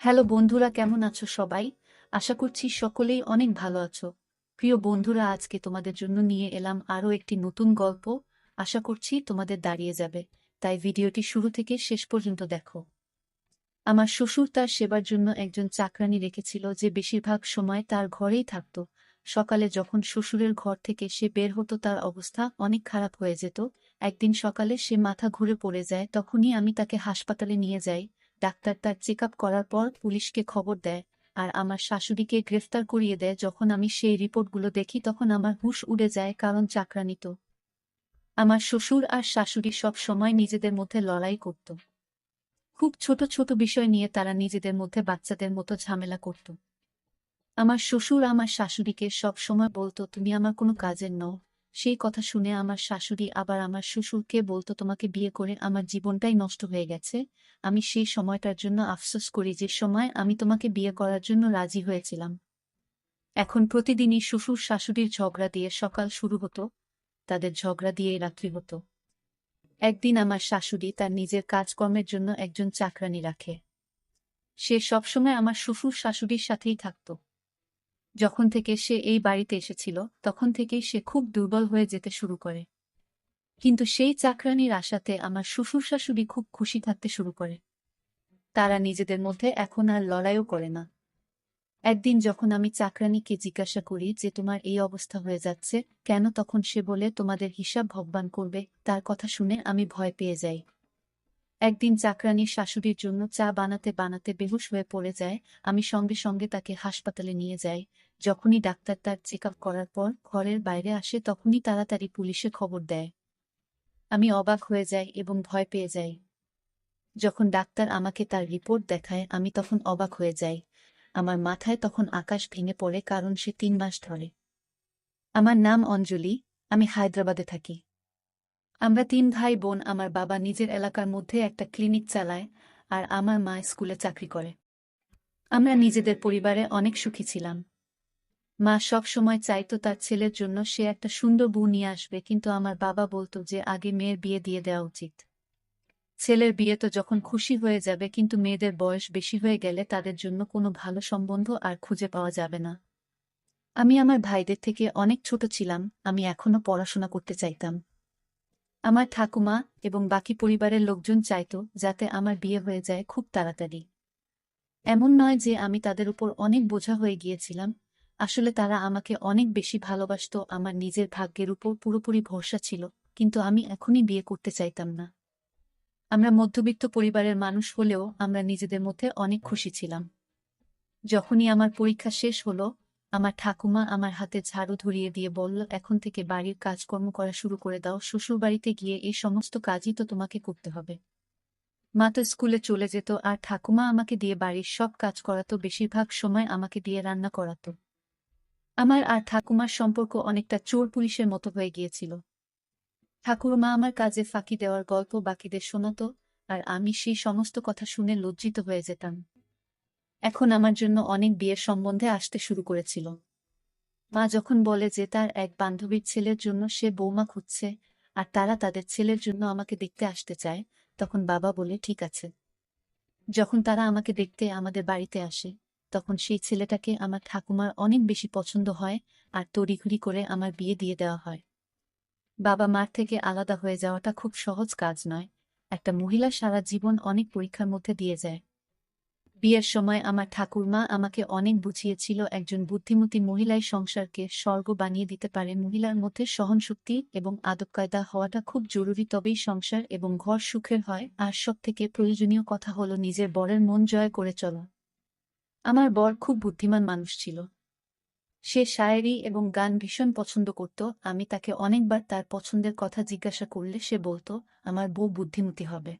Hello বন্ধুরা, কেমন আছো সবাই? আশা করছি সকলেই অনেক ভালো আছো। প্রিয় বন্ধুরা, আজকে তোমাদের জন্য নিয়ে এলাম আরও একটি নতুন গল্প। আশা করছি তোমাদের দাঁড়িয়ে যাবে, তাই ভিডিওটি শুরু থেকে শেষ পর্যন্ত দেখো। আমার শ্বশুর তার সেবার জন্য একজন চাকরানী রেখেছিল যে বেশিরভাগ সময় তার ঘরেই থাকত। সকালে যখন শ্বশুরের ঘর থেকে সে বের হতো তার অবস্থা অনেক খারাপ হয়ে যেত। একদিন সকালে সে মাথা ঘুরে পড়ে যায়, তখনই আমি তাকে হাসপাতালে নিয়ে যাই। ডাক্তার তার চেক আপ করার পর পুলিশকে খবর দেয়, আর আমার শাশুড়িকে গ্রেফতার করিয়ে দেয়। যখন আমি সেই রিপোর্টগুলো দেখি তখন আমার হুঁশ উড়ে যায়, কারণ চাকরানী তো। আমার শ্বশুর আর শাশুড়ি সব সময় নিজেদের মধ্যে লড়াই করত। খুব ছোট ছোট বিষয় নিয়ে তারা নিজেদের মধ্যে বাচ্চাদের মতো ঝামেলা করত। আমার শ্বশুর আমার শাশুড়িকে সব সময় বলতো, তুমি আমার কোনো কাজের নও। সেই কথা শুনে আমার শাশুড়ি আবার আমার শ্বশুরকে বলতো, তোমাকে বিয়ে করে আমার জীবনটাই নষ্ট হয়ে গেছে। আমি সেই সময়টার জন্য আফসোস করি যে সময় আমি তোমাকে বিয়ে করার জন্য রাজি হয়েছিলাম। এখন প্রতিদিনই শ্বশুর শাশুড়ির ঝগড়া দিয়ে সকাল শুরু হতো, তাদের ঝগড়া দিয়েই রাত্রি হতো। একদিন আমার শাশুড়ি তার নিজের কাজকর্মের জন্য একজন চাকরানী রাখে। সে সবসময় আমার শ্বশুর শাশুড়ির সাথেই থাকত। যখন থেকে সে এই বাড়িতে এসেছিল তখন থেকেই সে খুব দুর্বল হয়ে যেতে শুরু করে। কিন্তু সেই চাকরানির আশাতে আমার শ্বশুর শাশুড়ি খুব খুশি থাকতে শুরু করে। তারা নিজেদের মধ্যে এখন আর লড়াইও করে না। একদিন যখন আমি চাকরানিকে জিজ্ঞাসা করি যে তোমার এই অবস্থা হয়ে যাচ্ছে কেন, তখন সে বলে, তোমাদের হিসাব ভগবান করবে। তার কথা শুনে আমি ভয় পেয়ে যাই। একদিন চাকরানির শাশুড়ির জন্য চা বানাতে বানাতে বেহুশ হয়ে পড়ে যায়। আমি সঙ্গে সঙ্গে তাকে হাসপাতালে নিয়ে যাই। যখনই ডাক্তার তার চেক আপ করার পর ঘরের বাইরে আসে তখনই তাড়াতাড়ি পুলিশে খবর দেয়। আমি অবাক হয়ে যাই এবং ভয় পেয়ে যাই। যখন ডাক্তার আমাকে তার রিপোর্ট দেখায় আমি তখন অবাক হয়ে যাই। আমার মাথায় তখন আকাশ ভেঙে পড়ে, কারণ সে 3 মাস ধরে। আমার নাম অঞ্জলি, আমি হায়দ্রাবাদে থাকি। আমরা 3 ভাই বোন। আমার বাবা নিজের এলাকার মধ্যে একটা ক্লিনিক চালায়, আর আমার মা স্কুলে চাকরি করে। আমরা নিজেদের পরিবারে অনেক সুখী ছিলাম। মা সব সময় চাইতো তার ছেলের জন্য সে একটা সুন্দর বউ নিয়ে আসবে, কিন্তু আমার বাবা বলতো যে আগে মেয়ের বিয়ে দিয়ে দেওয়া উচিত। ছেলের বিয়ে তো যখন খুশি হয়ে যাবে, কিন্তু মেয়েদের বয়স বেশি হয়ে গেলে তাদের জন্য কোনো ভালো সম্বন্ধ আর খুঁজে পাওয়া যাবে না। আমি আমার ভাইদের থেকে অনেক ছোট ছিলাম, আমি এখনো পড়াশোনা করতে চাইতাম। আমার ঠাকুমা এবং বাকি পরিবারের লোকজন চাইতো যাতে আমার বিয়ে হয়ে যায় খুব তাড়াতাড়ি। এমন নয় যে আমি তাদের উপর অনেক বোঝা হয়ে গিয়েছিলাম, আসলে তারা আমাকে অনেক বেশি ভালোবাসতো। আমার নিজের ভাগ্যের উপর পুরোপুরি ভরসা ছিল, কিন্তু আমি এখনই বিয়ে করতে চাইতাম না। আমরা মধ্যবিত্ত পরিবারের মানুষ হলেও আমরা নিজেদের মধ্যে অনেক খুশি ছিলাম। যখনই আমার পরীক্ষা শেষ হলো, আমার ঠাকুমা আমার হাতে ঝাড়ু ধরিয়ে দিয়ে বলল, এখন থেকে বাড়ির কাজকর্ম করা শুরু করে দাও। শ্বশুরবাড়িতে গিয়ে এই সমস্ত কাজই তো তোমাকে করতে হবে। মা তো স্কুলে চলে যেত আর ঠাকুমা আমাকে দিয়ে বাড়ির সব কাজ করাতো, বেশিরভাগ সময় আমাকে দিয়ে রান্না করাতো। আমার আর ঠাকুমার সম্পর্ক অনেকটা চোর পুলিশের মতো হয়ে গিয়েছিল। ঠাকুরমা আমার কাজে ফাঁকি দেওয়ার গল্প বাকিদের শোনাতো, আর আমি সেই সমস্ত কথা শুনে লজ্জিত হয়ে যেতাম। এখন আমার জন্য অনেক বিয়ের সম্বন্ধে আসতে শুরু করেছিল। মা যখন বলে যে তার এক বান্ধবীর ছেলের জন্য সে বৌমা খুঁজছে আর তারা তাদের ছেলের জন্য আমাকে দেখতে আসতে চায়, তখন বাবা বলে ঠিক আছে। যখন তারা আমাকে দেখতে আমাদের বাড়িতে আসে, তখন সেই ছেলেটাকে আমার ঠাকুমার অনেক বেশি পছন্দ হয়, আর তড়িঘড়ি করে আমার বিয়ে দিয়ে দেওয়া হয়। বাবা মার থেকে আলাদা হয়ে যাওয়াটা খুব সহজ কাজ নয়। একটা মহিলা সারা জীবন অনেক পরীক্ষার মধ্যে দিয়ে যায়। বিয়ের সময় আমার ঠাকুরমা আমাকে অনেক বুঝিয়েছিল, একজন বুদ্ধিমতী মহিলাই সংসারকে স্বর্গ বানিয়ে দিতে পারে। মহিলার মধ্যে সহনশক্তি এবং আদবকায়দা হওয়াটা খুব জরুরি, তবেই সংসার এবং ঘর সুখের হয়। আর সবথেকে প্রয়োজনীয় কথা হলো নিজের বরের মন জয় করে চলা। আমার বর খুব বুদ্ধিমান মানুষ ছিল। সে শায়েরি এবং গান ভীষণ পছন্দ করত। আমি তাকে অনেকবার তার পছন্দের কথা জিজ্ঞাসা করলে সে বলতো, আমার বউ বুদ্ধিমতী হবে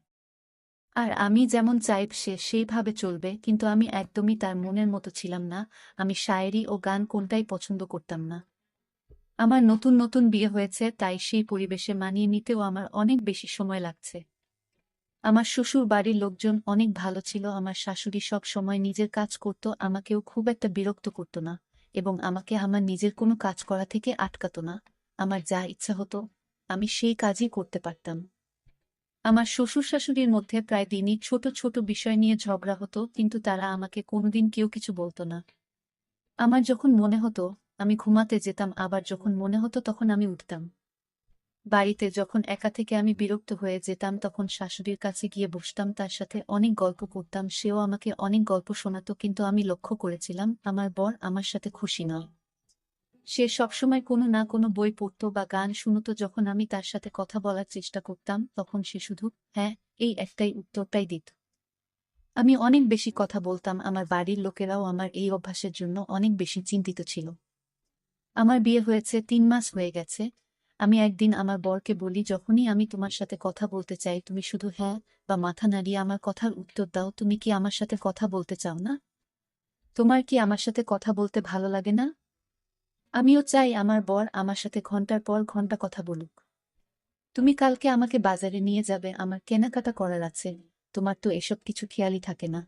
আর আমি যেমন চাই সে সেইভাবে চলবে, কিন্তু আমি একদমই তার মনের মতো ছিলাম না। আমি শায়েরি ও গান কোনটাই পছন্দ করতাম না। আমার নতুন নতুন বিয়ে হয়েছে, তাই সেই পরিবেশে মানিয়ে নিতেও আমার অনেক বেশি সময় লাগছে। আমার শ্বশুর বাড়ির লোকজন অনেক ভালো ছিল। আমার শাশুড়ি সব সময় নিজের কাজ করত, আমাকেও খুব একটা বিরক্ত করত না, এবং আমাকে আমার নিজের কোনো কাজ করা থেকে আটকাতো না। আমার যা ইচ্ছা হতো আমি সেই কাজই করতে পারতাম। আমার শ্বশুর শাশুড়ির মধ্যে প্রায় দিনই ছোট ছোট বিষয় নিয়ে ঝগড়া হতো, কিন্তু তারা আমাকে কোনোদিন কেউ কিছু বলতো না। আমার যখন মনে হতো আমি ঘুমাতে যেতাম, আবার যখন মনে হতো তখন আমি উঠতাম। বাড়িতে যখন একা থেকে আমি বিরক্ত হয়ে যেতাম তখন শাশুড়ির কাছে গিয়ে বসতাম, তার সাথে অনেক গল্প করতাম, সেও আমাকে অনেক গল্প শোনাতো। কিন্তু আমি লক্ষ্য করেছিলাম আমার বর আমার সাথে খুশি নয়। সে সবসময় কোনো না কোনো বই পড়তো বা গান শুনতো। যখন আমি তার সাথে কথা বলার চেষ্টা করতাম তখন সে শুধু হ্যাঁ এই একটাই উত্তরটাই দিত। আমি অনেক বেশি কথা বলতাম, আমার বাড়ির লোকেরাও আমার এই অভ্যাসের জন্য অনেক বেশি চিন্তিত ছিল। আমার বিয়ে হয়েছে ৩ মাস হয়ে গেছে। আমি একদিন আমার বরকে বলি, যখনই আমি তোমার সাথে কথা বলতে চাই তুমি শুধু হ্যাঁ বা মাথা নাড়িয়ে আমার কথার উত্তর দাও। তুমি কি আমার সাথে কথা বলতে চাও না? তোমার কি আমার সাথে কথা বলতে ভালো লাগে না? আমিও চাই আমার বর আমার সাথে ঘন্টার পর ঘন্টা কথা বলুক। তুমি কালকে আমাকে বাজারে নিয়ে যাবে, আমার কেনাকাটা করার আছে। তোমার তো এসব কিছু খেয়ালই থাকে না।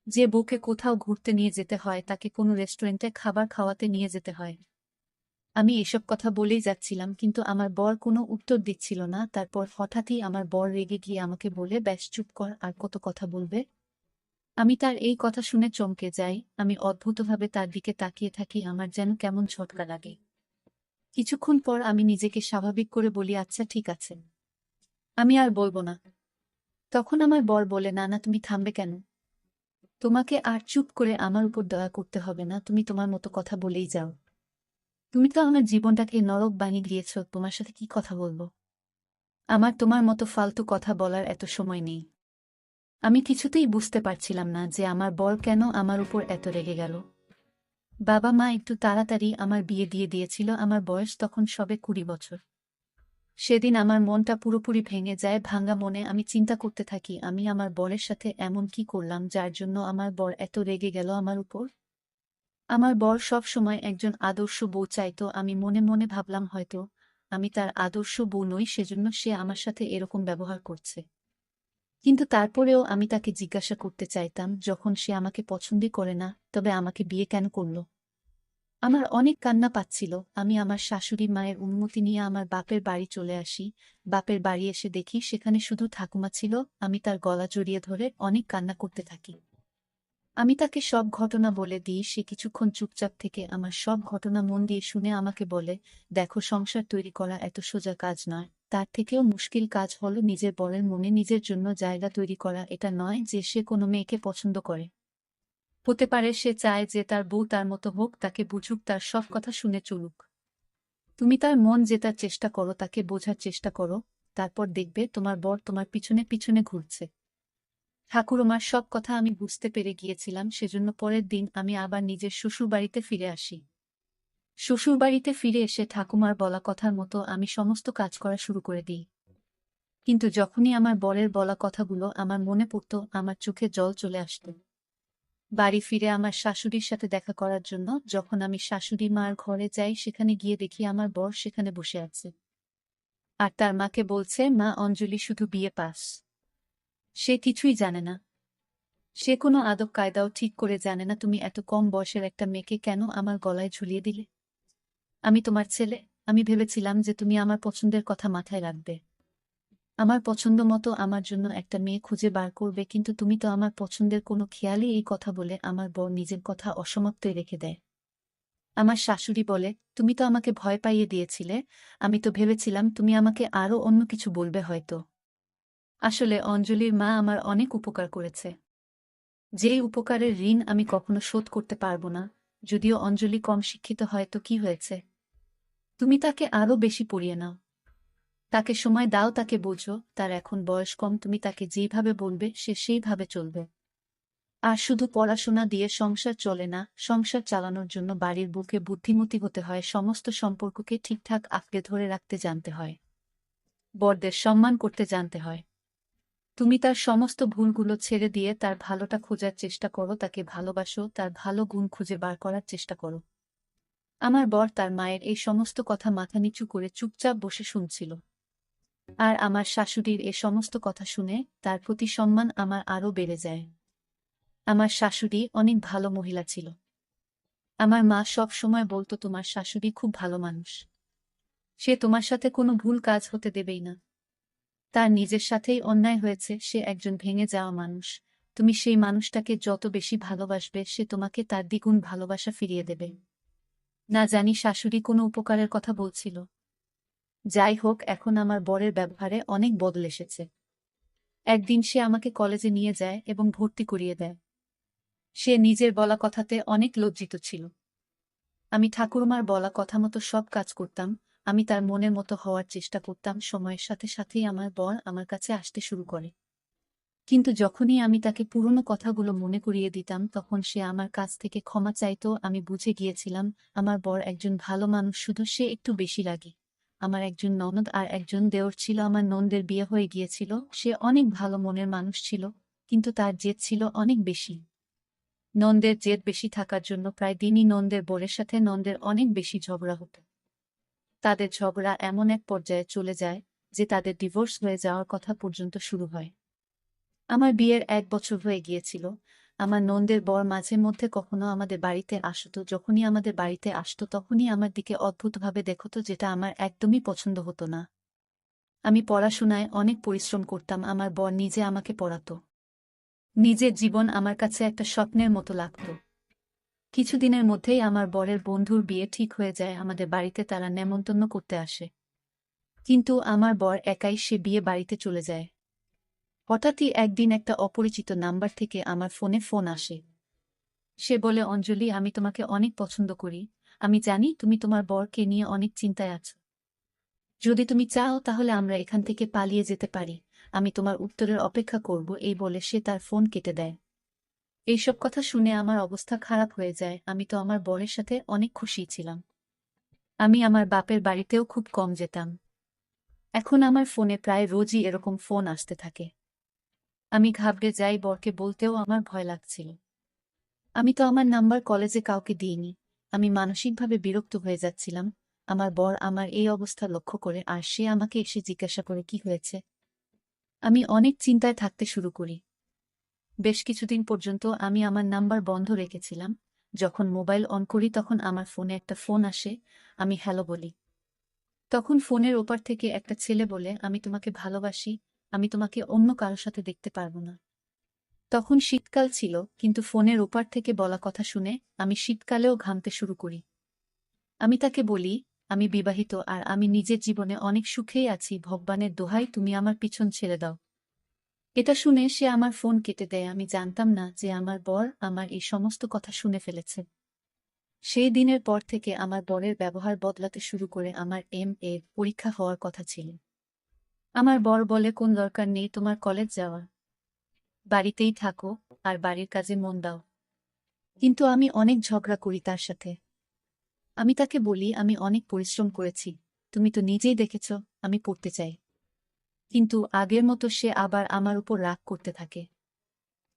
যে বউকে কোথাও ঘুরতে নিয়ে যেতে হয় তাকে কোনো রেস্টুরেন্টে খাবার খাওয়াতে নিয়ে যেতে হয়। আমি এসব কথা বলেই যাচ্ছিলাম, কিন্তু আমার বর কোনো উত্তর দিচ্ছিল না। তারপর হঠাৎই আমার বর রেগে গিয়ে আমাকে বলে, ব্যাস চুপ কর, আর কত কথা বলবে? আমি তার এই কথা শুনে চমকে যাই। আমি অদ্ভুতভাবে তার দিকে তাকিয়ে থাকি, আমার যেন কেমন ঝটকা লাগে। কিছুক্ষণ পর আমি নিজেকে স্বাভাবিক করে বলি, আচ্ছা ঠিক আছে, আমি আর বলবো না। তখন আমার বর বলে, না না তুমি থামবে কেন? তোমাকে আর চুপ করে আমার উপর দয়া করতে হবে না, তুমি তোমার মতো কথা বলেই যাও। তুমি তো আমার জীবনটাকে নরক বানিয়ে দিয়েছ, তোমার সাথে কি কথা বলবো? আমার তোমার মতো ফালতু কথা বলার এত সময় নেই। আমি কিছুতেই বুঝতে পারছিলাম না যে আমার বর কেন আমার উপর এত রেগে গেল। বাবা মা একটু তাড়াতাড়ি আমার বিয়ে দিয়ে দিয়েছিল, আমার বয়স তখন সবে 20 বছর। সেদিন আমার মনটা পুরোপুরি ভেঙে যায়। ভাঙা মনে আমি চিন্তা করতে থাকি, আমি আমার বরের সাথে এমন কি করলাম যার জন্য আমার বর এত রেগে গেল আমার উপর। আমার বর সব সময় একজন আদর্শ বউ চাইতো। আমি মনে মনে ভাবলাম হয়তো আমি তার আদর্শ বউ নই, সেজন্য সে আমার সাথে এরকম ব্যবহার করছে। কিন্তু তারপরেও আমি তাকে জিজ্ঞাসা করতে চাইতাম, যখন সে আমাকে পছন্দই করে না তবে আমাকে বিয়ে কেন করল? আমার অনেক কান্না পাচ্ছিল। আমি আমার শাশুড়ি মায়ের অনুমতি নিয়ে আমার বাপের বাড়ি চলে আসি। বাপের বাড়ি এসে দেখি সেখানে শুধু ঠাকুমা ছিল। আমি তার গলা জড়িয়ে ধরে অনেক কান্না করতে থাকি। আমি তাকে সব ঘটনা বলে দিই। সে কিছুক্ষণ চুপচাপ থেকে আমার সব ঘটনা মন দিয়ে শুনে আমাকে বলে, দেখো, সংসার তৈরি করা এত সোজা কাজ নয়। তার থেকেও মুশকিল কাজ হলো নিজের বরের মনে নিজের জন্য জায়গা তৈরি করা। এটা নয় যে সে কোনো মেয়েকে পছন্দ করে। হতে পারে সে চায় যে তার বউ তার মতো হোক, তাকে বুঝুক, তার সব কথা শুনে চলুক। তুমি তার মন জেতার চেষ্টা করো, তাকে বোঝার চেষ্টা করো। তারপর দেখবে তোমার বর তোমার পিছনে পিছনে ঘুরছে। ঠাকুরমার সব কথা আমি বুঝতে পেরে গিয়েছিলাম, সেজন্য পরের দিন আমি আবার নিজের শ্বশুরবাড়িতে ফিরে আসি। শ্বশুরবাড়িতে ফিরে এসে ঠাকুমার বলা কথার মতো আমি সমস্ত কাজ করা শুরু করে দিই। কিন্তু যখনই আমার বরের বলা কথাগুলো আমার মনে পড়ত, আমার চোখে জল চলে আসত। বাড়ি ফিরে আমার শাশুড়ির সাথে দেখা করার জন্য যখন আমি শাশুড়ি মার ঘরে যাই, সেখানে গিয়ে দেখি আমার বর সেখানে বসে আছে। আর তার মাকে বলছে, মা, অঞ্জলি শুধু বিয়ে পাস। সে কিছুই জানে না। সে কোনো আদব কায়দাও ঠিক করে জানে না। তুমি এত কম বয়সের একটা মেয়েকে কেন আমার গলায় ঝুলিয়ে দিলে? আমি তোমার ছেলে। আমি ভেবেছিলাম যে তুমি আমার পছন্দের কথা মাথায় রাখবে, আমার পছন্দ মতো আমার জন্য একটা মেয়ে খুঁজে বার করবে, কিন্তু তুমি তো আমার পছন্দের কোনো খেয়ালই। এই কথা বলে আমার বর নিজের কথা অসমাপ্তই রেখে দেয়। আমার শাশুড়ি বলে, তুমি তো আমাকে ভয় পাইয়ে দিয়েছিলে। আমি তো ভেবেছিলাম তুমি আমাকে আরো অন্য কিছু বলবে হয়তো। আসলে অঞ্জলির মা আমার অনেক উপকার করেছে, যেই উপকারের ঋণ আমি কখনো শোধ করতে পারবো না। যদিও অঞ্জলি কম শিক্ষিত হয় তো কি হয়েছে? তুমি তাকে আরো বেশি পড়িয়ে নাও, তাকে সময় দাও, তাকে বোঝো। তার এখন বয়স কম, তুমি তাকে যেইভাবে বলবে সে সেইভাবে চলবে। আর শুধু পড়াশোনা দিয়ে সংসার চলে না, সংসার চালানোর জন্য বাড়ির বুকে বুদ্ধিমতী হতে হয়, সমস্ত সম্পর্ককে ঠিকঠাক আঁকড়ে ধরে রাখতে জানতে হয়, বড়দের সম্মান করতে জানতে হয়। তুমি তার সমস্ত ভুলগুলো ছেড়ে দিয়ে তার ভালোটা খোঁজার চেষ্টা করো, তাকে ভালোবাসো, তার ভালো গুণ খুঁজে বার করার চেষ্টা করো। আমার বর তার মায়ের এই সমস্ত কথা মাথা নিচু করে চুপচাপ বসে শুনছিল। আর আমার শাশুড়ির এ সমস্ত কথা শুনে তার প্রতি সম্মান আমার আরও বেড়ে যায়। আমার শাশুড়ি অনেক ভালো মহিলা ছিল। আমার মা সব সময় বলতো, তোমার শাশুড়ি খুব ভালো মানুষ, সে তোমার সাথে কোনো ভুল কাজ হতে দেবেই না। তার নিজের সাথেই অন্যায় হয়েছে, সে একজন ভেঙে যাওয়া মানুষ। তুমি সেই মানুষটাকে যত বেশি ভালোবাসবে সে তোমাকে তার দ্বিগুণ ভালোবাসা ফিরিয়ে দেবে। না জানি শাশুড়ি কোনো উপকারের কথা বলছিল। যাই হোক, এখন আমার বরের ব্যবহারে অনেক বদল এসেছে। একদিন সে আমাকে কলেজে নিয়ে যায় এবং ভর্তি করিয়ে দেয়। সে নিজের বলা কথাতে অনেক লজ্জিত ছিল। আমি ঠাকুরমার বলা কথা মতো সব কাজ করতাম, আমি তার মনের মতো হওয়ার চেষ্টা করতাম। সময়ের সাথে সাথেই আমার বর আমার কাছে আসতে শুরু করে। কিন্তু যখনই আমি তাকে পুরনো কথাগুলো মনে করিয়ে দিতাম তখন সে আমার কাছ থেকে ক্ষমা চাইতো। আমি বুঝে গিয়েছিলাম আমার বর একজন ভালো মানুষ, শুধু সে একটু বেশি রাগী। আমার একজন ননদ আর একজন দেওর ছিল। আমার ননদের বিয়ে হয়ে গিয়েছিল। সে অনেক ভালো মনের মানুষ ছিল, কিন্তু তার জেদ ছিল অনেক বেশি। নন্দের জেদ বেশি থাকার জন্য প্রায় দিনই নন্দের বরের সাথে নন্দের অনেক বেশি ঝগড়া হতো। তাদের ঝগড়া এমন এক পর্যায়ে চলে যায় যে তাদের ডিভোর্স হয়ে যাওয়ার কথা পর্যন্ত শুরু হয়। আমার বিয়ের 1 বছর হয়ে গিয়েছিল। আমার নন্দের বর মাঝে মধ্যে কখনো আমাদের বাড়িতে আসতো। যখনই আমাদের বাড়িতে আসতো তখনই আমার দিকে অদ্ভুতভাবে দেখতো, যেটা আমার একদমই পছন্দ হতো না। আমি পড়াশোনায় অনেক পরিশ্রম করতাম, আমার বর নিজে আমাকে পড়াতো। নিজের জীবন আমার কাছে একটা স্বপ্নের মতো লাগত। কিছুদিনের মধ্যেই আমার বরের বন্ধুর বিয়ে ঠিক হয়ে যায়। আমাদের বাড়িতে তারা নেমন্তন্ন করতে আসে। কিন্তু আমার বর একাই সে বিয়ে বাড়িতে চলে যায়। হঠাৎই একদিন একটা অপরিচিত নাম্বার থেকে আমার ফোনে ফোন আসে। সে বলে, অঞ্জলি, আমি তোমাকে অনেক পছন্দ করি। আমি জানি তুমি তোমার বরকে নিয়ে অনেক চিন্তায় আছো। যদি তুমি চাও তাহলে আমরা এখান থেকে পালিয়ে যেতে পারি। আমি তোমার উত্তরের অপেক্ষা করব। এই বলে সে তার ফোন কেটে দেয়। এইসব কথা শুনে আমার অবস্থা খারাপ হয়ে যায়। আমি তো আমার বরের সাথে অনেক খুশি ছিলাম। আমি আমার বাপের বাড়িতেও খুব কম যেতাম। এখন আমার ফোনে প্রায় রোজই এরকম ফোন আসতে থাকে। আমি ঘাবড়ে যাই, বরকে বলতেও আমার ভয় লাগছিল। আমি তো আমার নাম্বার কলেজে কাউকে দিইনি। আমি মানসিকভাবে বিরক্ত হয়ে যাচ্ছিলাম। আমার বর আমার এই অবস্থা লক্ষ্য করে আর সে আমাকে এসে জিজ্ঞাসা করে কি হয়েছে। আমি অনেক চিন্তায় থাকতে শুরু করি। বেশ কিছুদিন পর্যন্ত আমি আমার নাম্বার বন্ধ রেখেছিলাম। যখন মোবাইল অন করি তখন আমার ফোনে একটা ফোন আসে। আমি হ্যালো বলি। তখন ফোনের ওপার থেকে একটা ছেলে বলে, আমি তোমাকে ভালোবাসি, আমি তোমাকে অন্য কারোর সাথে দেখতে পারবো না। তখন শীতকাল ছিল, কিন্তু ফোনের ওপার থেকে বলা কথা শুনে আমি শীতকালেও ঘামতে শুরু করি। আমি তাকে বলি, আমি বিবাহিত আর আমি নিজের জীবনে অনেক সুখেই আছি, ভগবানের দোহাই তুমি আমার পিছন ছেড়ে দাও। এটা শুনে সে আমার ফোন কেটে দেয়। আমি জানতাম না যে আমার বর আমার এই সমস্ত কথা শুনে ফেলেছে। সেই দিনের পর থেকে আমার বরের ব্যবহার বদলাতে শুরু করে। আমার এর পরীক্ষা হওয়ার কথা ছিল। আমার বর বলে, কোন দরকার নেই তোমার কলেজ যাওয়ার, বাড়িতেই থাকো আর বাড়ির কাজে মন দাও। কিন্তু আমি অনেক ঝগড়া করি তার সাথে। আমি তাকে বলি, আমি অনেক পরিশ্রম করেছি, তুমি তো নিজেই দেখেছ আমি পড়তে চাই। কিন্তু আগের মতো সে আবার আমার উপর রাগ করতে থাকে।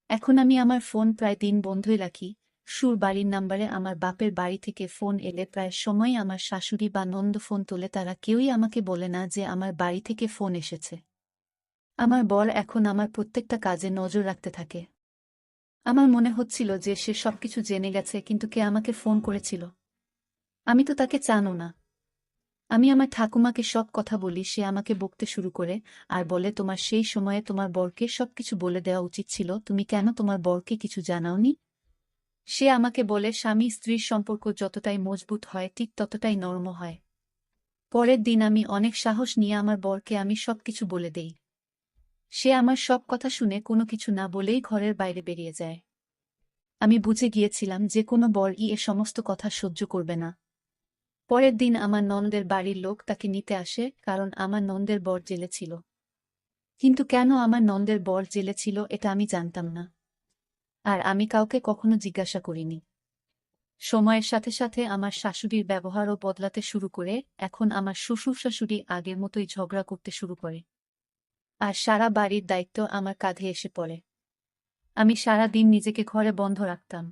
এখন আমি আমার ফোন প্রায় দিন বন্ধই রাখি। সুর বাড়ির নাম্বারে আমার বাপের বাড়ি থেকে ফোন এলে প্রায় সময়ই আমার শাশুড়ি বা নন্দ ফোন তোলে। তারা কেউই আমাকে বলে না যে আমার বাড়ি থেকে ফোন এসেছে। আমার বর এখন আমার প্রত্যেকটা কাজে নজর রাখতে থাকে। আমার মনে হচ্ছিল যে সে সবকিছু জেনে গেছে, কিন্তু কে আমাকে ফোন করেছিল? আমি তো তাকে জানো না। আমি আমার ঠাকুমাকে সব কথা বলি। সে আমাকে বকতে শুরু করে আর বলে, তোমার সেই সময়ে তোমার বরকে সবকিছু বলে দেওয়া উচিত ছিল, তুমি কেন তোমার বরকে কিছু জানাওনি? সে আমাকে বলে, স্বামী স্ত্রীর সম্পর্ক যতটাই মজবুত হয় ঠিক ততটাই নরম হয়। পরের দিন আমি অনেক সাহস নিয়ে আমার বরকে আমি সবকিছু বলে দেই। সে আমার সব কথা শুনে কোনো কিছু না বলেই ঘরের বাইরে বেরিয়ে যায়। আমি বুঝে গিয়েছিলাম যে কোনো বরই এ সমস্ত কথা সহ্য করবে না। পরের দিন আমার ননদের বাড়ির লোক তাকে নিতে আসে, কারণ আমার ননদের বর জেলে ছিল। কিন্তু কেন আমার ননদের বর জেলে ছিল এটা আমি জানতাম না। আর আমি কাউকে কখনো জিজ্ঞাসা করিনি। সময়ের সাথে সাথে আমার শাশুড়ির ব্যবহারও বদলাতে শুরু করে। এখন আমার শ্বশুর শাশুড়ি আগের মতোই ঝগড়া করতে শুরু করে। আর সারা বাড়ির দায়িত্ব আমার কাঁধে এসে পড়ে। আমি সারা দিন নিজেকে ঘরে বন্ধ রাখতাম।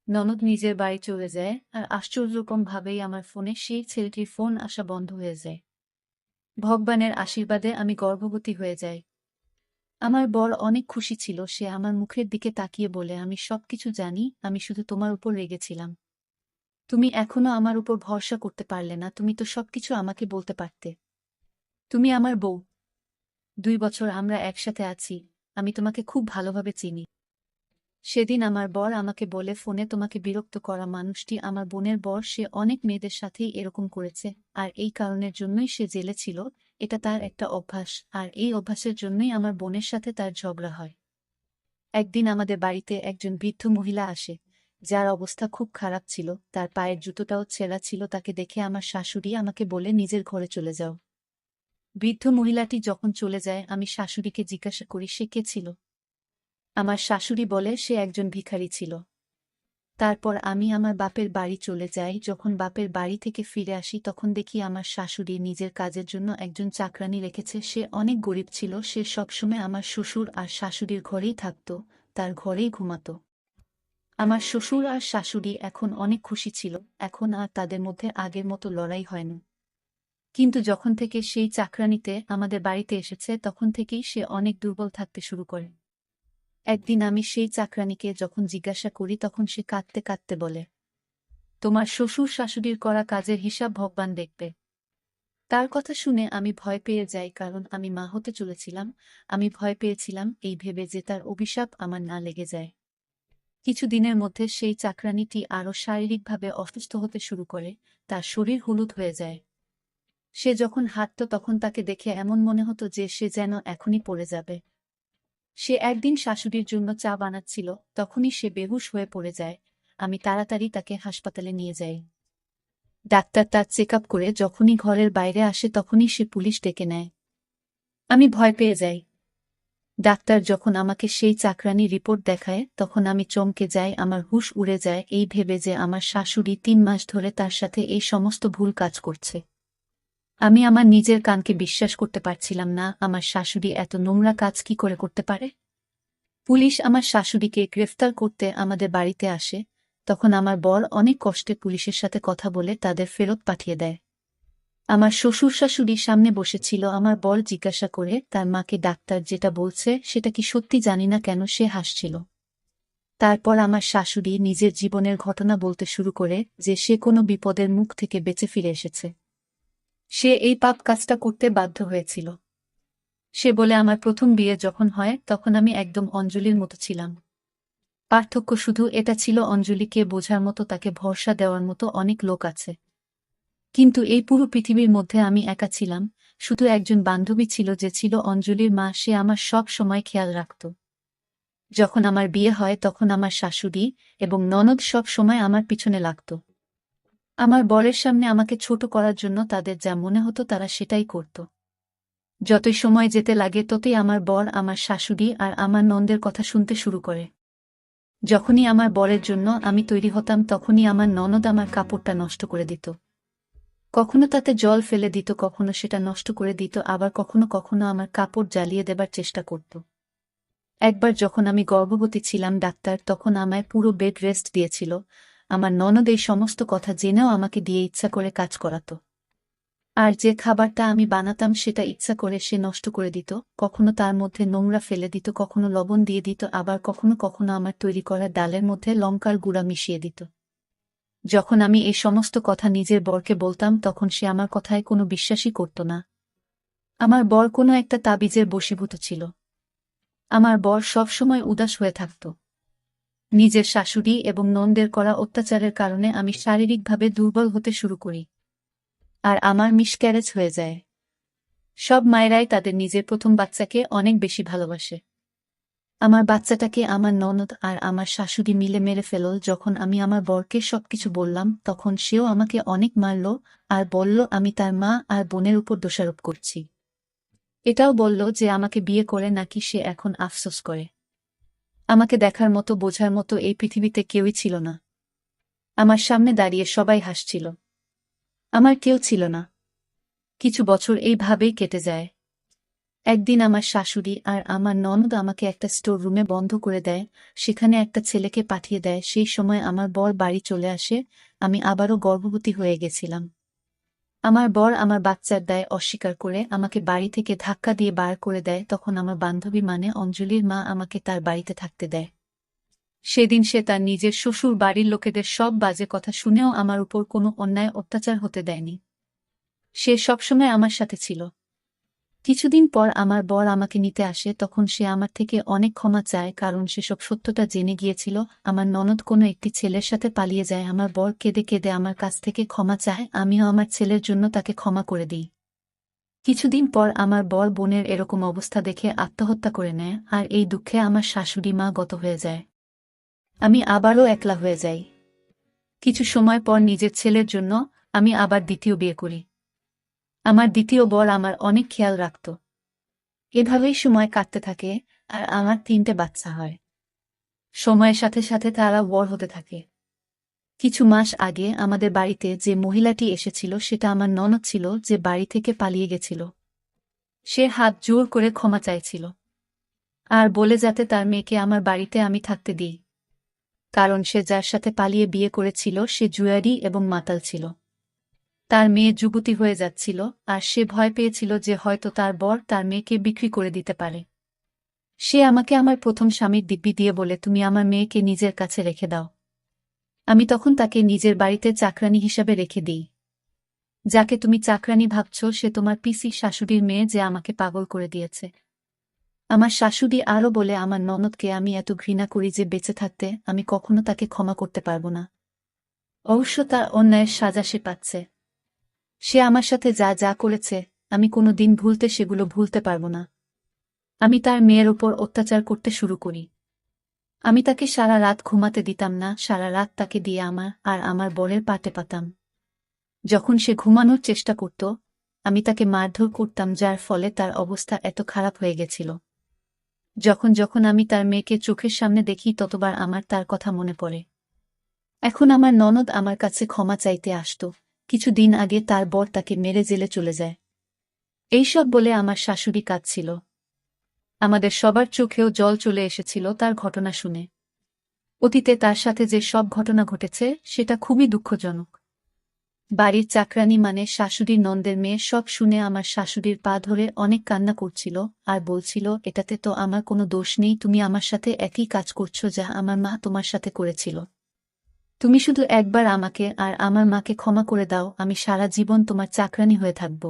ননদ নিজের বাড়ি চলে যায় আর আশ্চর্যরকম ভাবেই আমার ফোনে সেই ছেলেটির ফোন আসা বন্ধ হয়ে যায়। ভগবানের আশীর্বাদে আমি গর্ভবতী হয়ে যাই। আমার বর অনেক খুশি ছিল। সে আমার মুখের দিকে তাকিয়ে বলে, আমি সবকিছু জানি, আমি শুধু তোমার উপর রেগেছিলাম। তুমি এখনো আমার উপর ভরসা করতে পারলে না, তুমি তো সবকিছু আমাকে বলতে পারতে। তুমি আমার বউ। 2 বছর আমরা একসাথে আছি, আমি তোমাকে খুব ভালোভাবে চিনি। সেদিন আমার বর আমাকে বলে ফোনে তোমাকে বিরক্ত করা মানুষটি আমার বোনের বর, সে অনেক মেয়েদের সাথেই এরকম করেছে, আর এই কারণের জন্যই সে জেলে ছিল। এটা তার একটা অভ্যাস, আর এই অভ্যাসের জন্যই আমার বোনের সাথে তার ঝগড়া হয়। একদিন আমাদের বাড়িতে একজন বৃদ্ধ মহিলা আসে, যার অবস্থা খুব খারাপ ছিল, তার পায়ের জুতোটাও ছেঁড়া ছিল। তাকে দেখে আমার শাশুড়ি আমাকে বলে নিজের ঘরে চলে যাও। বৃদ্ধ মহিলাটি যখন চলে যায়, আমি শাশুড়িকে জিজ্ঞাসা করি সে কে ছিল। আমার শাশুড়ি বলে সে একজন ভিখারি ছিল। তারপর আমি আমার বাপের বাড়ি চলে যাই। যখন বাপের বাড়ি থেকে ফিরে আসি তখন দেখি আমার শাশুড়ি নিজের কাজের জন্য একজন চাকরানী রেখেছে। সে অনেক গরিব ছিল, সে সবসময় আমার শ্বশুর আর শাশুড়ির ঘরেই থাকত, তার ঘরেই ঘুমাত। আমার শ্বশুর আর শাশুড়ি এখন অনেক খুশি ছিল, এখন আর তাদের মধ্যে আগের মতো লড়াই হয় না। কিন্তু যখন থেকে সেই চাকরানিতে আমাদের বাড়িতে এসেছে তখন থেকেই সে অনেক দুর্বল থাকতে শুরু করে। একদিন আমি সেই চাকরানিকে যখন জিজ্ঞাসা করি তখন সে কাঁদতে কাঁদতে বলে, তোমার শ্বশুর শাশুড়ির করা কাজের হিসাব ভগবান দেখবে। তার কথা শুনে আমি ভয় পেয়ে যাই, কারণ আমি মা হতে চলেছিলাম। আমি ভয় পেয়েছিলাম এই ভেবে যে তার অভিশাপ আমার না লেগে যায়। কিছু দিনের মধ্যে সেই চাকরানিটি আরও শারীরিকভাবে অসুস্থ হতে শুরু করে, তার শরীর হলুদ হয়ে যায়। সে যখন হাঁটত তখন তাকে দেখে এমন মনে হতো যে সে যেন এখনই পড়ে যাবে। সে একদিন শাশুড়ির জন্য চা বানাচ্ছিল, তখনই সে বেহুশ হয়ে পড়ে যায়। আমি তাড়াতাড়ি তাকে হাসপাতালে নিয়ে যাই। ডাক্তার তার চেক আপ করে যখনই ঘরের বাইরে আসে তখনই সে পুলিশ ডেকে নেয়। আমি ভয় পেয়ে যাই। ডাক্তার যখন আমাকে সেই চাকরানি রিপোর্ট দেখায় তখন আমি চমকে যাই, আমার হুঁশ উড়ে যায় এই ভেবে যে আমার শাশুড়ি 3 মাস ধরে তার সাথে এই সমস্ত ভুল কাজ করছে। আমি আমার নিজের কানকে বিশ্বাস করতে পারছিলাম না, আমার শাশুড়ি এত নোংরা কাজ কি করে করতে পারে। পুলিশ আমার শাশুড়িকে গ্রেফতার করতে আমাদের বাড়িতে আসে। তখন আমার বর অনেক কষ্টে পুলিশের সাথে কথা বলে তাদের ফেরত পাঠিয়ে দেয়। আমার শ্বশুর শাশুড়ি সামনে বসেছিল। আমার বর জিজ্ঞাসা করে তার মাকে ডাক্তার যেটা বলছে সেটা কি সত্যি, জানি না কেন সে হাসছিল। তারপর আমার শাশুড়ি নিজের জীবনের ঘটনা বলতে শুরু করে যে সে কোনো বিপদের মুখ থেকে বেঁচে ফিরে এসেছে। সে এই পাপ কাজটা করতে বাধ্য হয়েছিল। সে বলে আমার প্রথম বিয়ে যখন হয় তখন আমি একদম অঞ্জলির মতো ছিলাম। পার্থক্য শুধু এটা ছিল, অঞ্জলিকে বোঝার মতো, তাকে ভরসা দেওয়ার মতো অনেক লোক আছে, কিন্তু এই পুরো পৃথিবীর মধ্যে আমি একা ছিলাম। শুধু একজন বান্ধবী ছিল যে ছিল অঞ্জলির মা, সে আমার সব সময় খেয়াল রাখত। যখন আমার বিয়ে হয় তখন আমার শাশুড়ি এবং ননদ সব সময় আমার পিছনে লাগত। আমার বরের সামনে আমাকে ছোট করার জন্য তাদের যা মনে হতো তারা সেটাই করত। যতই সময় যেতে লাগে ততই আমার বর আমার শাশুড়ি আর আমার ননদের কথা শুনতে শুরু করে। যখনই আমার বরের জন্য আমি তৈরি হতাম তখনই আমার ননদ আমার কাপড়টা নষ্ট করে দিত। কখনো তাতে জল ফেলে দিত, কখনো সেটা নষ্ট করে দিত, আবার কখনো কখনো আমার কাপড় জ্বালিয়ে দেবার চেষ্টা করত। একবার যখন আমি গর্ভবতী ছিলাম, ডাক্তার তখন আমায় পুরো বেড রেস্ট দিয়েছিল। আমার ননদ এই সমস্ত কথা জেনেও আমাকে দিয়ে ইচ্ছা করে কাজ করাত। আর যে খাবারটা আমি বানাতাম সেটা ইচ্ছা করে সে নষ্ট করে দিত। কখনো তার মধ্যে নোংরা ফেলে দিত, কখনো লবণ দিয়ে দিত, আবার কখনো কখনো আমার তৈরি করা ডালের মধ্যে লঙ্কার গুঁড়া মিশিয়ে দিত। যখন আমি এই সমস্ত কথা নিজের বরকে বলতাম তখন সে আমার কথায় কোনো বিশ্বাসই করত না। আমার বর কোনো একটা তাবিজের বশীভূত ছিল। আমার বর সবসময় উদাস হয়ে থাকত। নিজের শাশুড়ি এবং ননদের করা অত্যাচারের কারণে আমি শারীরিকভাবে দুর্বল হতে শুরু করি, আর আমার মিসক্যারেজ হয়ে যায়। সব মায়েরাই তাদের নিজের প্রথম বাচ্চাকে অনেক বেশি ভালোবাসে। আমার বাচ্চাটাকে আমার ননদ আর আমার শাশুড়ি মিলে মেরে ফেলল। যখন আমি আমার বরকে সবকিছু বললাম তখন সেও আমাকে অনেক মারল, আর বলল আমি তার মা আর বোনের উপর দোষারোপ করছি। এটাও বলল যে আমাকে বিয়ে করে নাকি সে এখন আফসোস করে। আমাকে দেখার মতো, বোঝার মতো এই পৃথিবীতে কেউই ছিল না। আমার সামনে দাঁড়িয়ে সবাই হাসছিল, আমার কেউ ছিল না। কিছু বছর এইভাবেই কেটে যায়। একদিন আমার শাশুড়ি আর আমার ননদ আমাকে একটা স্টোর রুমে বন্ধ করে দেয়, সেখানে একটা ছেলেকে পাঠিয়ে দেয়। সেই সময় আমার বর বাড়ি চলে আসে। আমি আবারও গর্ভবতী হয়ে গেছিলাম। আমার বর আমার বাচ্চার দায় অস্বীকার করে আমাকে বাড়ি থেকে ধাক্কা দিয়ে বার করে দেয়। তখন আমার বান্ধবী মানে অঞ্জলির মা আমাকে তার বাড়িতে থাকতে দেয়। সেদিন সে তার নিজের শ্বশুর বাড়ির লোকেদের সব বাজে কথা শুনেও আমার উপর কোনো অন্যায় অত্যাচার হতে দেয়নি। সে সবসময় আমার সাথে ছিল। কিছুদিন পর আমার বর আমাকে নিতে আসে, তখন সে আমার থেকে অনেক ক্ষমা চায়, কারণ সে সব সত্যটা জেনে গিয়েছিল। আমার ননদ কোনো একটি ছেলের সাথে পালিয়ে যায়। আমার বর কেঁদে কেঁদে আমার কাছ থেকে ক্ষমা চায়, আমিও আমার ছেলের জন্য তাকে ক্ষমা করে দিই। কিছুদিন পর আমার বর বোনের এরকম অবস্থা দেখে আত্মহত্যা করে নেয়, আর এই দুঃখে আমার শাশুড়ি মা গত হয়ে যায়। আমি আবারও একলা হয়ে যাই। কিছু সময় পর নিজের ছেলের জন্য আমি আবার দ্বিতীয় বিয়ে করি। আমার দ্বিতীয় বর আমার অনেক খেয়াল রাখত। এভাবেই সময় কাটতে থাকে, আর আমার 3টে বাচ্চা হয়। সময়ের সাথে সাথে তারা বড় হতে থাকে। কিছু মাস আগে আমাদের বাড়িতে যে মহিলাটি এসেছিল সেটা আমার ননদ ছিল, যে বাড়ি থেকে পালিয়ে গেছিল। সে হাত জোর করে ক্ষমা চাইছিল, আর বলে যাতে তার মেয়েকে আমার বাড়িতে আমি থাকতে দিই, কারণ সে যার সাথে পালিয়ে বিয়ে করেছিল সে জুয়ারি এবং মাতাল ছিল। তার মেয়ে যুবতী হয়ে যাচ্ছিল, আর সে ভয় পেয়েছিল যে হয়তো তার বর তার মেয়েকে বিক্রি করে দিতে পারে। সে আমাকে আমার প্রথম স্বামীর দিব্যি দিয়ে বলে, তুমি আমার মেয়েকে নিজের কাছে রেখে দাও। আমি তখন তাকে নিজের বাড়িতে চাকরানী হিসাবে রেখে দিই। যাকে তুমি চাকরানী ভাবছ সে তোমার পিসি শাশুড়ির মেয়ে, যে আমাকে পাগল করে দিয়েছে। আমার শাশুড়ি আরও বলে, আমার ননদকে আমি এত ঘৃণা করি যে বেঁচে থাকতে আমি কখনো তাকে ক্ষমা করতে পারব না। অবশ্য তার অন্যায়ের সাজা সে পাচ্ছে। সে আমার সাথে যা যা করেছে আমি কোনো দিন সেগুলো ভুলতে পারব না। আমি তার মেয়ের ওপর অত্যাচার করতে শুরু করি। আমি তাকে সারা রাত ঘুমাতে দিতাম না, সারা রাত তাকে দিয়ে আমার আর আমার বরের পাটে পাতাম। যখন সে ঘুমানোর চেষ্টা করত আমি তাকে মারধর করতাম, যার ফলে তার অবস্থা এত খারাপ হয়ে গেছিল। যখন যখন আমি তার মেয়েকে চোখের সামনে দেখি ততবার আমার তার কথা মনে পড়ে। এখন আমার ননদ আমার কাছে ক্ষমা চাইতে আসত। কিছুদিন আগে তার বর তাকে মেরে জেলে চলে যায়। এইসব বলে আমার শাশুড়ি কাঁদছিল। আমাদের সবার চোখেও জল চলে এসেছিল তার ঘটনা শুনে। অতীতে তার সাথে যে সব ঘটনা ঘটেছে সেটা খুবই দুঃখজনক। বাড়ির চাকরানী মানে শাশুড়ির নন্দের মেয়ে সব শুনে আমার শাশুড়ির পা ধরে অনেক কান্না করছিল, আর বলছিল, এটাতে তো আমার কোনো দোষ নেই, তুমি আমার সাথে একই কাজ করছো যা আমার মা তোমার সাথে করেছিল। তুমি শুধু একবার আমাকে আর আমার মাকে ক্ষমা করে দাও, আমি সারা জীবন তোমার চাকরানী হয়ে থাকব।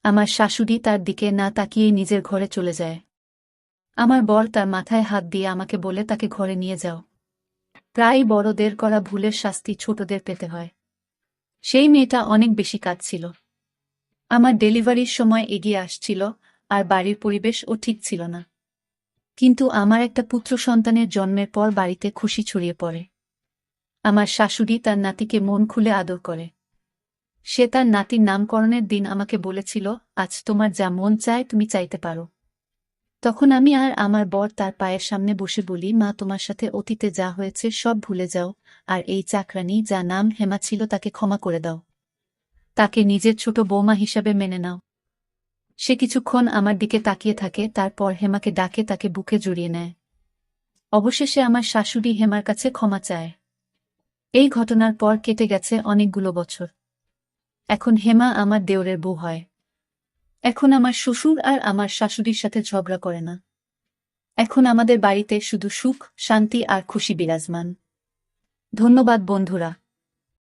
আমার শাশুড়ি তার দিকে না তাকিয়েই নিজের ঘরে চলে যায়। আমার বর তার মাথায় হাত দিয়ে আমাকে বলে, তাকে ঘরে নিয়ে যাও। প্রায়ই বড়দের করা ভুলের শাস্তি ছোটদের পেতে হয়। সেই মেয়েটা অনেক বেশি কাঁদছিল। আমার ডেলিভারির সময় এগিয়ে আসছিল, আর বাড়ির পরিবেশও ঠিক ছিল না। কিন্তু আমার একটা পুত্র সন্তানের জন্মের পর বাড়িতে খুশি ছড়িয়ে পড়ে। আমার শাশুড়ি তার নাতিকে মন খুলে আদর করে। সে তার নাতির নামকরণের দিন আমাকে বলেছিল, আজ তোমার যা মন চায় তুমি চাইতে পারো। তখন আমি আর আমার বর তার পায়ের সামনে বসে বলি, মা তোমার সাথে অতীতে যা হয়েছে সব ভুলে যাও, আর এই চাকরানী যা নাম হেমা ছিল তাকে ক্ষমা করে দাও। তাকে নিজের ছোট বৌমা হিসাবে মেনে নাও। সে কিছুক্ষণ আমার দিকে তাকিয়ে থাকে, তারপর হেমাকে ডাকে তাকে বুকে জড়িয়ে নেয়। অবশেষে আমার শাশুড়ি হেমার কাছে ক্ষমা চায়। এই ঘটনার পর কেটে গেছে অনেকগুলো বছর। এখন হেমা আমার দেওরের বউ হয়। এখন আমার শ্বশুর আর আমার শাশুড়ির সাথে ঝগড়া করে না। এখন আমাদের বাড়িতে শুধু সুখ, শান্তি আর খুশি বিরাজমান। ধন্যবাদ বন্ধুরা।